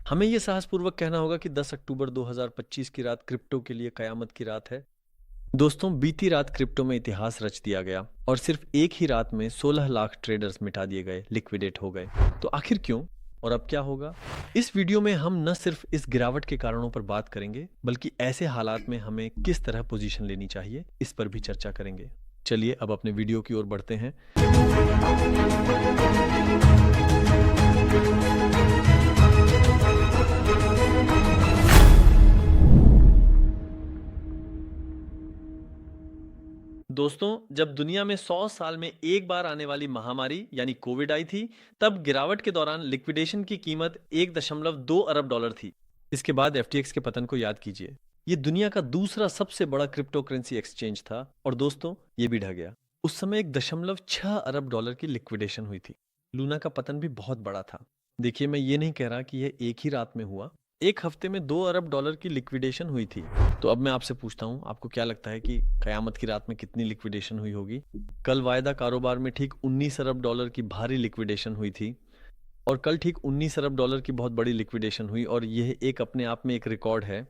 हमें ये साहसपूर्वक कहना होगा कि 10 अक्टूबर 2025 की रात क्रिप्टो के लिए कयामत की रात है। दोस्तों, बीती रात क्रिप्टो में इतिहास रच दिया गया और सिर्फ एक ही रात में 16 लाख ट्रेडर्स मिटा दिए गए, लिक्विडेट हो गए। तो आखिर क्यों और अब क्या होगा? इस वीडियो में हम न सिर्फ इस गिरावट के कारणों पर बात करेंगे, बल्कि ऐसे हालात में हमें किस तरह पोजीशन लेनी चाहिए, इस पर भी चर्चा करेंगे। चलिए अब अपने वीडियो की ओर बढ़ते हैं। दोस्तों, जब दुनिया में 100 साल में एक बार आने वाली महामारी यानी कोविड आई थी, तब गिरावट के दौरान लिक्विडेशन की कीमत 1.2 अरब डॉलर थी। इसके बाद एफटीएक्स के पतन को याद कीजिए। ये दुनिया का दूसरा सबसे बड़ा क्रिप्टो करेंसी एक्सचेंज था और दोस्तों, ये भी ढह गया। उस समय 1.6 अरब डॉलर की लिक्विडेशन हुई थी। लूना का पतन भी बहुत बड़ा था। देखिए, मैं ये नहीं कह रहा कि यह एक ही रात में हुआ। एक हफ्ते में 2 अरब डॉलर की लिक्विडेशन हुई थी। तो अब मैं आपसे पूछता हूँ, आपको क्या लगता है कि कयामत की रात में कितनी लिक्विडेशन हुई होगी? कल वायदा कारोबार में ठीक 19 अरब डॉलर की भारी लिक्विडेशन हुई थी और कल ठीक 19 अरब डॉलर की बहुत बड़ी लिक्विडेशन हुई और यह एक अपने आप में एक रिकॉर्ड है।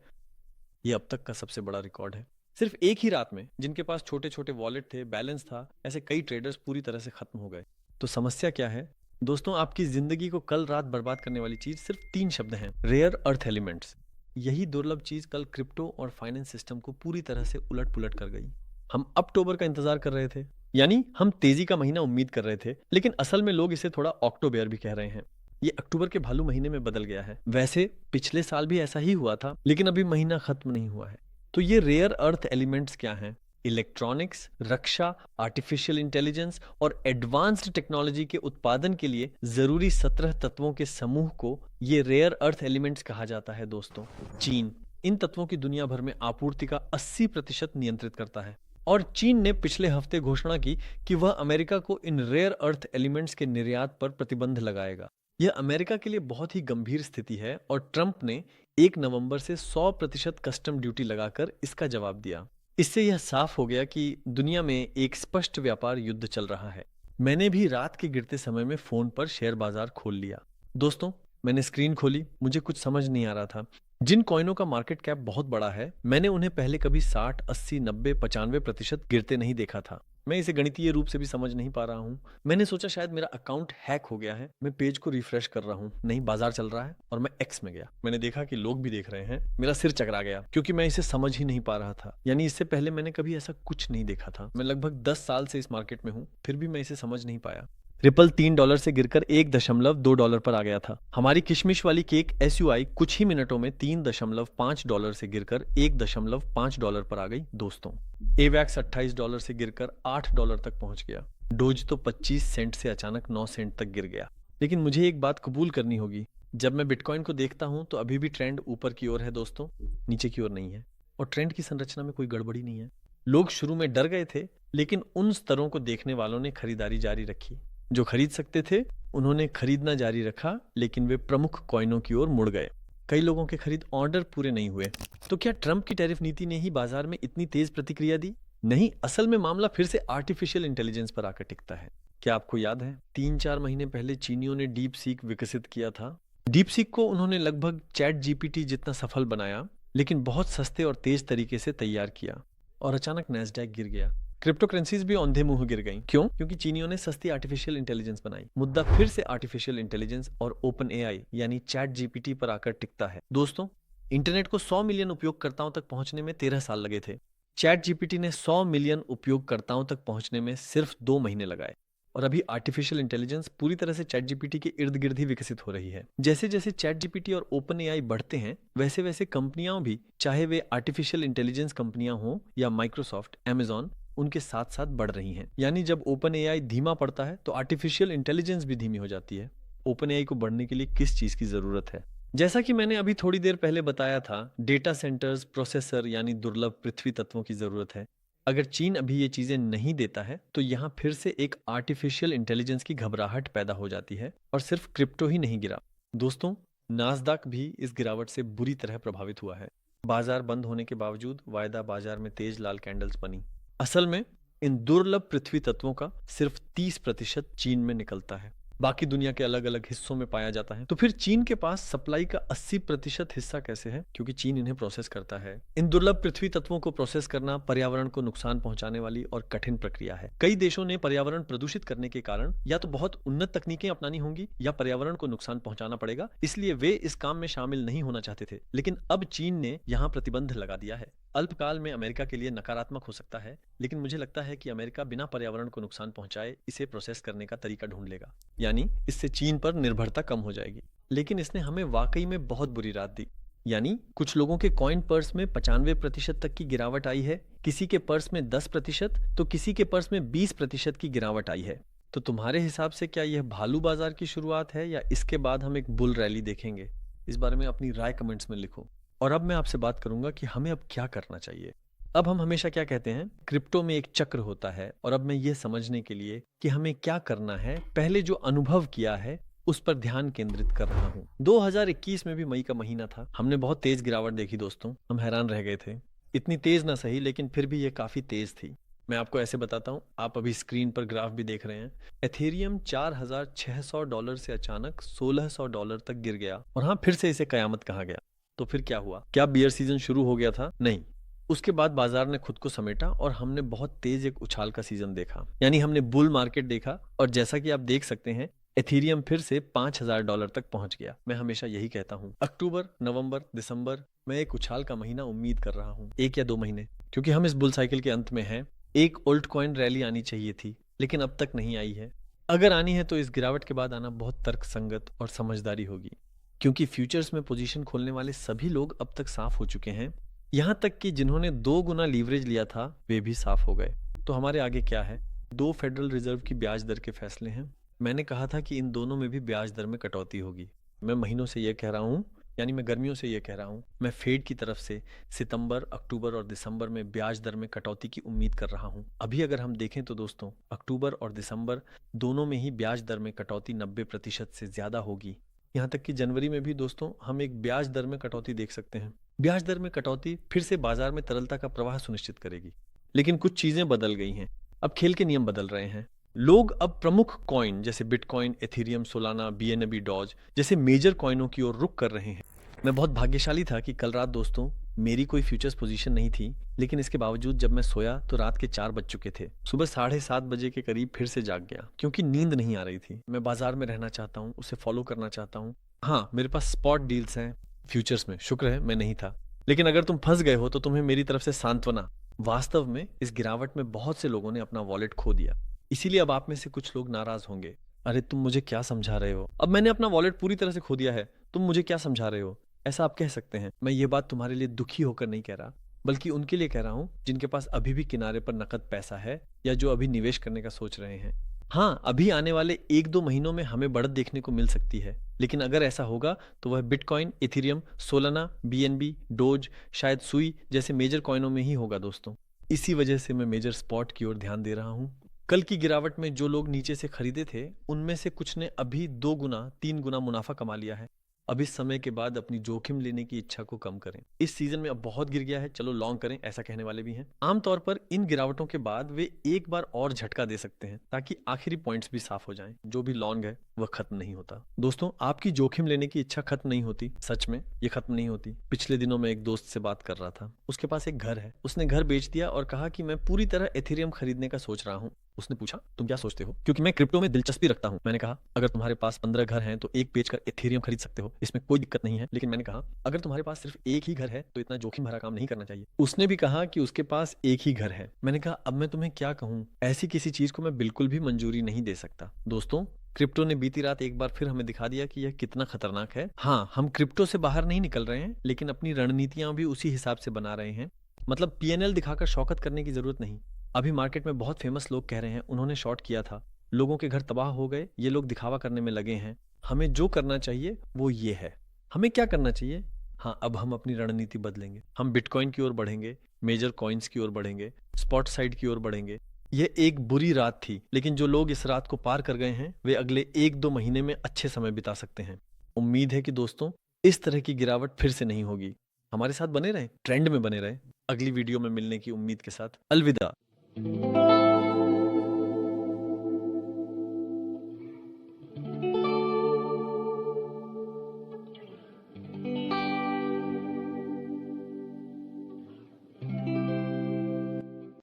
ये अब तक का सबसे बड़ा रिकॉर्ड है। सिर्फ एक ही रात में जिनके पास छोटे छोटे वॉलेट थे, बैलेंस था, ऐसे कई ट्रेडर्स पूरी तरह से खत्म हो गए। तो समस्या क्या है? दोस्तों, आपकी जिंदगी को कल रात बर्बाद करने वाली चीज सिर्फ 3 शब्द हैं: रेयर अर्थ एलिमेंट्स। यही दुर्लभ चीज कल क्रिप्टो और फाइनेंस सिस्टम को पूरी तरह से उलट पुलट कर गई। हम अक्टूबर का इंतजार कर रहे थे, यानी हम तेजी का महीना उम्मीद कर रहे थे, लेकिन असल में लोग इसे थोड़ा अक्टोबर भी कह रहे हैं। ये अक्टूबर के भालू महीने में बदल गया है। वैसे पिछले साल भी ऐसा ही हुआ था, लेकिन अभी महीना खत्म नहीं हुआ है। तो ये रेयर अर्थ एलिमेंट्स क्या हैं? इलेक्ट्रॉनिक्स, रक्षा, आर्टिफिशियल इंटेलिजेंस और एडवांस्ड टेक्नोलॉजी के उत्पादन के लिए जरूरी 17 तत्वों के समूह को ये रेयर अर्थ एलिमेंट्स कहा जाता है। दोस्तों, चीन इन तत्वों की दुनिया भर में आपूर्ति का 80% नियंत्रित करता है और चीन ने पिछले हफ्ते घोषणा की कि वह अमेरिका को इन रेयर अर्थ एलिमेंट्स के निर्यात पर प्रतिबंध लगाएगा। यह अमेरिका के लिए बहुत ही गंभीर स्थिति है और ट्रंप ने 1 नवंबर से 100% कस्टम ड्यूटी लगाकर इसका जवाब दिया। इससे यह साफ हो गया कि दुनिया में एक स्पष्ट व्यापार युद्ध चल रहा है। मैंने भी रात के गिरते समय में फोन पर शेयर बाजार खोल लिया। दोस्तों, मैंने स्क्रीन खोली, मुझे कुछ समझ नहीं आ रहा था। जिन कॉइनों का मार्केट कैप बहुत बड़ा है, मैंने उन्हें पहले कभी 60, 80, 90, 95% गिरते नहीं देखा था। मैं इसे गणितीय रूप से भी समझ नहीं पा रहा हूँ। मैंने सोचा शायद मेरा अकाउंट हैक हो गया है। मैं पेज को रिफ्रेश कर रहा हूँ, नहीं बाजार चल रहा है। और मैं एक्स में गया। मैंने देखा कि लोग भी देख रहे हैं। मेरा सिर चकरा गया क्योंकि मैं इसे समझ ही नहीं पा रहा था। यानी इससे पहले मैंने कभी ऐसा कुछ नहीं देखा था। मैं लगभग 10 साल से इस मार्केट में हूँ, फिर भी मैं इसे समझ नहीं पाया। रिपल $3 से गिरकर $1.2 पर आ गया था। हमारी किशमिश वाली केक SUI कुछ ही मिनटों में $3.5 से गिरकर $1.5 पर आ गई। दोस्तों, एवैक्स $28 से गिरकर $8 तक पहुंच गया। डोज तो 25 सेंट से अचानक 9 सेंट तक गिर गया। लेकिन मुझे एक बात कबूल करनी होगी, जब मैं बिटकॉइन को देखता हूं तो अभी भी ट्रेंड ऊपर की ओर है दोस्तों, नीचे की ओर नहीं है। और ट्रेंड की संरचना में कोई गड़बड़ी नहीं है। लोग शुरू में डर गए थे, लेकिन उन स्तरों को देखने वालों ने खरीदारी जारी रखी। जो खरीद सकते थे उन्होंने खरीदना जारी रखा, लेकिन वे प्रमुख कॉइनों की ओर मुड़ गए। कई लोगों के खरीद ऑर्डर पूरे नहीं हुए। तो क्या ट्रंप की टैरिफ नीति ने ही बाजार में इतनी तेज प्रतिक्रिया दी? नहीं, असल में मामला फिर से आर्टिफिशियल इंटेलिजेंस पर आकर टिकता है। क्या आपको याद है 3-4 महीने पहले चीनियों ने डीप सीक विकसित किया था? डीप सीक को उन्होंने लगभग चैट जीपीटी जितना सफल बनाया, लेकिन बहुत सस्ते और तेज तरीके से तैयार किया और अचानक नैस्डैक गिर गया। क्रिप्टो करेंसीज भी औंधे मुंह गिर गईं। क्यों? क्योंकि चीनियों ने सस्ती आर्टिफिशियल इंटेलिजेंस बनाई। मुद्दा फिर से आर्टिफिशियल इंटेलिजेंस और ओपन AI यानी चैट जीपीटी पर आकर टिकता है। दोस्तों, इंटरनेट को 100 मिलियन उपयोगकर्ताओं तक पहुंचने में 13 साल लगे थे। चैट जीपीटी ने 100 मिलियन उपयोगकर्ताओं तक पहुंचने में सिर्फ 2 महीने लगाए। और अभी आर्टिफिशियल इंटेलिजेंस पूरी तरह से चैट जीपीटी के इर्द गिर्द ही विकसित हो रही है। जैसे जैसे चैट जीपीटी और ओपन AI बढ़ते हैं, वैसे वैसे कंपनियां भी, चाहे वे आर्टिफिशियल इंटेलिजेंस कंपनियां हों या माइक्रोसॉफ्ट, अमेजॉन, उनके साथ साथ बढ़ रही हैं। यानी जब ओपन AI धीमा पड़ता है तो आर्टिफिशियल इंटेलिजेंस भी धीमी हो जाती है। ओपन AI को बढ़ने के लिए किस चीज की जरूरत है? जैसा कि मैंने अभी थोड़ी देर पहले बताया था, डेटा सेंटर्स, प्रोसेसर यानी दुर्लभ पृथ्वी तत्वों की जरूरत है। अगर चीन अभी ये चीजें नहीं देता है तो यहाँ फिर से एक आर्टिफिशियल इंटेलिजेंस की घबराहट पैदा हो जाती है और सिर्फ क्रिप्टो ही नहीं गिरा। दोस्तों, नास्दाक भी इस गिरावट से बुरी तरह प्रभावित हुआ है। बाजार बंद होने के बावजूद वायदा बाजार में तेज लाल कैंडल्स बनी। असल में इन दुर्लभ पृथ्वी तत्वों का सिर्फ 30% चीन में निकलता है। बाकी दुनिया के अलग अलग हिस्सों में पाया जाता है। तो फिर चीन के पास सप्लाई का 80% हिस्सा कैसे है? क्योंकि चीन इन्हें प्रोसेस करता है। इन दुर्लभ पृथ्वी तत्वों को प्रोसेस करना पर्यावरण को नुकसान पहुंचाने वाली और कठिन प्रक्रिया है। कई देशों ने पर्यावरण प्रदूषित करने के कारण या तो बहुत उन्नत तकनीकें अपनानी होंगी या पर्यावरण को नुकसान पहुंचाना पड़ेगा, इसलिए वे इस काम में शामिल नहीं होना चाहते थे। लेकिन अब चीन ने यहाँ प्रतिबंध लगा दिया है। अल्पकाल में अमेरिका के लिए नकारात्मक हो सकता है, लेकिन मुझे लगता है कि अमेरिका बिना पर्यावरण को नुकसान पहुंचाए इसे प्रोसेस करने का तरीका ढूंढ लेगा। यानी इससे चीन पर निर्भरता कम हो जाएगी। लेकिन इसने हमें वाकई में बहुत बुरी रात दी। यानी कुछ लोगों के कॉइन पर्स में 95% तक की गिरावट आई है, किसी के पर्स में 10%, तो किसी के पर्स में 20% की गिरावट आई है। तो तुम्हारे हिसाब से क्या यह भालू बाजार की शुरुआत है या इसके बाद हम एक बुल रैली देखेंगे? इस बारे में अपनी राय कमेंट्स में लिखो। और अब मैं आपसे बात करूंगा कि हमें अब क्या करना चाहिए। अब हम हमेशा क्या कहते हैं, क्रिप्टो में एक चक्र होता है, और अब मैं ये समझने के लिए कि हमें क्या करना है, पहले जो अनुभव किया है उस पर ध्यान केंद्रित कर रहा हूँ। 2021 में भी मई का महीना था, हमने बहुत तेज गिरावट देखी दोस्तों, हम हैरान रह गए थे। इतनी तेज ना सही, लेकिन फिर भी ये काफी तेज थी। मैं आपको ऐसे बताता हूँ, आप अभी स्क्रीन पर ग्राफ भी देख रहे हैं। एथेरियम $4,600 से अचानक $1,600 तक गिर गया, और हाँ, फिर से इसे कयामत कहा गया। तो फिर क्या हुआ? क्या बियर सीजन शुरू हो गया था? नहीं। उसके बाद बाजार ने खुद को समेटा और हमने बहुत तेज एक उछाल का सीजन देखा, यानी हमने बुल मार्केट देखा। और जैसा कि आप देख सकते हैं, एथेरियम फिर से $5,000 तक पहुंच गया। मैं हमेशा यही कहता हूं, अक्टूबर, नवंबर, दिसंबर मैं एक उछाल का महीना उम्मीद कर रहा हूं, 1 या 2 महीने, क्योंकि हम इस बुल साइकिल के अंत में हैं। एक ओल्ड कॉइन रैली आनी चाहिए थी, लेकिन अब तक नहीं आई है। अगर आनी है तो इस गिरावट के बाद आना बहुत तर्कसंगत और समझदारी होगी, क्योंकि फ्यूचर्स में पोजीशन खोलने वाले सभी लोग अब तक साफ हो चुके हैं। यहां तक कि जिन्होंने 2 गुना लीवरेज लिया था वे भी साफ हो गए। तो हमारे आगे क्या है? 2 फेडरल रिजर्व की ब्याज दर के फैसले हैं। मैंने कहा था कि इन दोनों में भी ब्याज दर में कटौती होगी। मैं महीनों से यह कह रहा हूँ, यानी मैं गर्मियों से यह कह रहा हूँ, मैं फेड की तरफ से सितंबर, अक्टूबर और दिसंबर में ब्याज दर में कटौती की उम्मीद कर रहा हूँ। अभी अगर हम देखें तो दोस्तों, अक्टूबर और दिसंबर दोनों में ही ब्याज दर में कटौती 90% से ज्यादा होगी। यहाँ तक कि जनवरी में भी दोस्तों हम एक ब्याज दर में कटौती देख सकते हैं। ब्याज दर में कटौती फिर से बाजार में तरलता का प्रवाह सुनिश्चित करेगी। लेकिन कुछ चीजें बदल गई हैं। अब खेल के नियम बदल रहे हैं। लोग अब प्रमुख कॉइन जैसे Bitcoin, Ethereum, Solana, BNB, Doge जैसे मेजर कॉइनों की ओर रुख कर रहे हैं। मैं बहुत भाग्यशाली था कि कल रात दोस्तों मेरी कोई फ्यूचर्स पोजीशन नहीं थी, लेकिन इसके बावजूद जब मैं सोया तो रात के 4 बज चुके थे। सुबह 7:30 बजे के करीब फिर से जाग गया, क्योंकि नींद नहीं आ रही थी। मैं बाजार में रहना चाहता हूँ, उसे फॉलो करना चाहता हूँ। हाँ, मेरे पास स्पॉट डील्स हैं फ्यूचर्स में, शुक्र है मैं नहीं था। लेकिन अगर तुम फंस गए हो तो तुम्हें मेरी तरफ से सांत्वना। वास्तव में इस गिरावट में बहुत से लोगों ने अपना वॉलेट खो दिया, इसीलिए अब आप में से कुछ लोग नाराज होंगे। अरे तुम मुझे क्या समझा रहे हो? अब मैंने अपना वॉलेट पूरी तरह से खो दिया है, तुम मुझे क्या समझा रहे हो? ऐसा आप कह सकते हैं। मैं ये बात तुम्हारे लिए दुखी होकर नहीं कह रहा, बल्कि उनके लिए कह रहा हूँ जिनके पास अभी भी किनारे पर नकद पैसा है या जो अभी निवेश करने का सोच रहे हैं। हाँ, अभी आने वाले 1-2 महीनों में हमें बढ़त देखने को मिल सकती है, लेकिन अगर ऐसा होगा तो वह bitcoin, Ethereum, Solana, BNB, dose, शायद सुई जैसे मेजर कॉइनों में ही होगा दोस्तों। इसी वजह से मैं मेजर स्पॉट की ओर ध्यान दे रहा हूँ। कल की गिरावट में जो लोग नीचे से खरीदे थे, उनमें से कुछ ने अभी 2 गुना, 3 गुना मुनाफा कमा लिया है। अब इस समय के बाद अपनी जोखिम लेने की इच्छा को कम करें। इस सीजन में अब बहुत गिर गया है, चलो लॉन्ग करें, ऐसा कहने वाले भी हैं। आमतौर पर इन गिरावटों के बाद वे एक बार और झटका दे सकते हैं, ताकि आखिरी पॉइंट्स भी साफ हो जाएं। जो भी लॉन्ग है वह खत्म नहीं होता। दोस्तों, आपकी जोखिम लेने की इच्छा खत्म नहीं होती, सच में ये खत्म नहीं होती। पिछले दिनों में एक दोस्त से बात कर रहा था, उसके पास एक घर है, उसने घर बेच दिया और कहा कि मैं पूरी तरह एथेरियम खरीदने का सोच रहा हूँ। उसने पूछा, तुम क्या सोचते हो? क्योंकि मैं क्रिप्टो में दिलचस्पी रखता हूं। मैंने कहा, अगर तुम्हारे पास 15 घर हैं तो एक बेचकर एथेरियम खरीद सकते हो, इसमें कोई दिक्कत नहीं है। लेकिन मैंने कहा, अगर तुम्हारे पास सिर्फ एक ही घर है तो इतना जोखिम भरा काम नहीं करना चाहिए। उसने भी कहा कि उसके पास एक ही घर है। मैंने कहा, अब मैं तुम्हें क्या कहूं, ऐसी किसी चीज को मैं बिल्कुल भी मंजूरी नहीं दे सकता। दोस्तों, क्रिप्टो ने बीती रात एक बार फिर हमें दिखा दिया कि यह कितना खतरनाक है। हाँ, हम क्रिप्टो से बाहर नहीं निकल रहे हैं, लेकिन अपनी रणनीतियां भी उसी हिसाब से बना रहे हैं। मतलब पीएनएल दिखाकर शौकत करने की जरूरत नहीं। अभी मार्केट में बहुत फेमस लोग कह रहे हैं उन्होंने शॉर्ट किया था, लोगों के घर तबाह हो गए, ये लोग दिखावा करने में लगे हैं। हमें जो करना चाहिए वो ये है। हमें क्या करना चाहिए? हाँ, अब हम अपनी रणनीति बदलेंगे। हम बिटकॉइन की ओर बढ़ेंगे, मेजर कॉइन्स की ओर बढ़ेंगे, स्पॉट साइड की ओर बढ़ेंगे। यह एक बुरी रात थी, लेकिन जो लोग इस रात को पार कर गए हैं वे अगले 1-2 महीने में अच्छे समय बिता सकते हैं। उम्मीद है कि दोस्तों इस तरह की गिरावट फिर से नहीं होगी। हमारे साथ बने रहें, ट्रेंड में बने रहें। अगली वीडियो में मिलने की उम्मीद के साथ अलविदा।